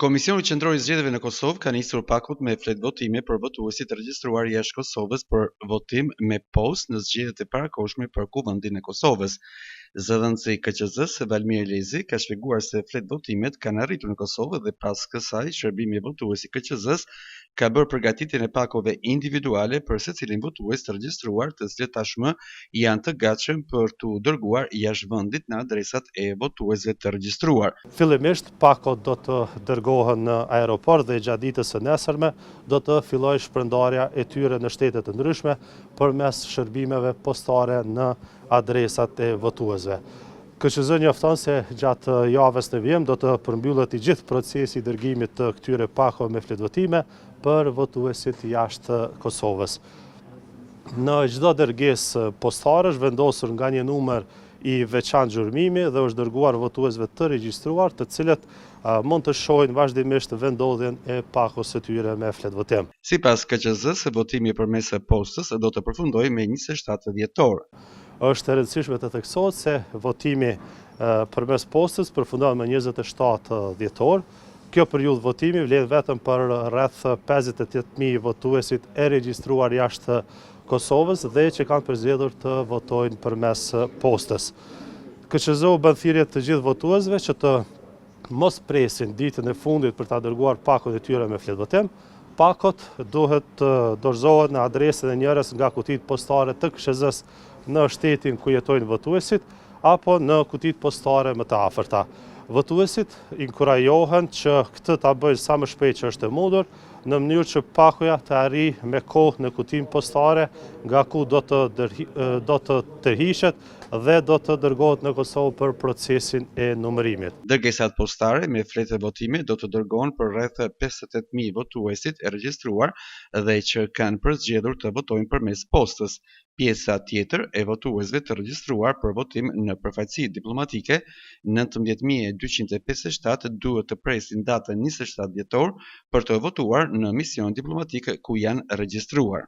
Komisioni Qendror i Zgjedhjeve në Kosovë ka nisur pakut me flet votime për votuesit të regjistruar jashtë Kosovës për votim me postë në zgjedhjet e parakohshme për Kuvendin e Kosovës. Zëdhënësi i KQZ-s Valmir Lezi ka shpjeguar se flet votimet kanë arritur në Kosovë dhe pas kësaj shërbimi votues i KQZ-s ka bërë përgatitjen e pakove individuale për secilin votues të regjistruar, të cilët tashmë janë të gatshëm për t'u dërguar jashtë vendit në adresat e votuesve të regjistruar. Fillimisht pakot do të dërgohen në aeroport dhe gjatë ditës së nesërme do të fillojë shpërndarja e tyre në shtete të ndryshme përmes shërbimeve postare në adresat e votuesve. KQZ njofton se gjatë javës në vijim do të përmbyllet i gjithë procesi i dërgimit të këtyre pakove me fletvotime për votuesit jashtë Kosovës. Në çdo dërgesë postare është vendosur nga një numër i veçantë zhurmimi dhe është dërguar votuesve të regjistruar, të cilët mund të shohin vazhdimisht vendodhjen e pakos së tyre me fletvotim. Sipas KQZ-s, votimi përmes postës do të përfundojë me 27 dhjetor. Është e rëndësishme të theksohet se votimi përmes postës përfundon me 27 dhjetor. Kjo periudhë votimi vlen vetëm për rreth 58.000 votuesit e regjistruar jashtë Kosovës dhe që kanë përzgjedhur të votojnë përmes postës. KQZ-u bën thirrje të gjithë votuesve që të mos presin ditën e fundit për ta dërguar pakot e tyre me fletvotim. Pakot duhet të dorëzohen në adresën e njërës nga kutitë postare të KQZ-s në shtetin ku jetojnë votuesit apo në kutitë postare më të afërta. Votuesit inkurajohen që këtë ta bëjnë sa më shpejt që është e mundur, në mënyrë që pakoja të arrijë me kohë në kutinë postare nga ku do të tërhiqet dhe do të dërgohet në Kosovë për procesin e numërimit. Dërgesat postare me fletë votime do të dërgohen për rreth 58.000 votuesit e regjistruar dhe që kanë përzgjedhur të votojnë përmes postës. Pjesa tjetër e votuesve të regjistruar për votim në përfaqësi diplomatike, 19.257 duhet të presin datën 27 dhjetor për të votuar në mision diplomatik ku janë regjistruar.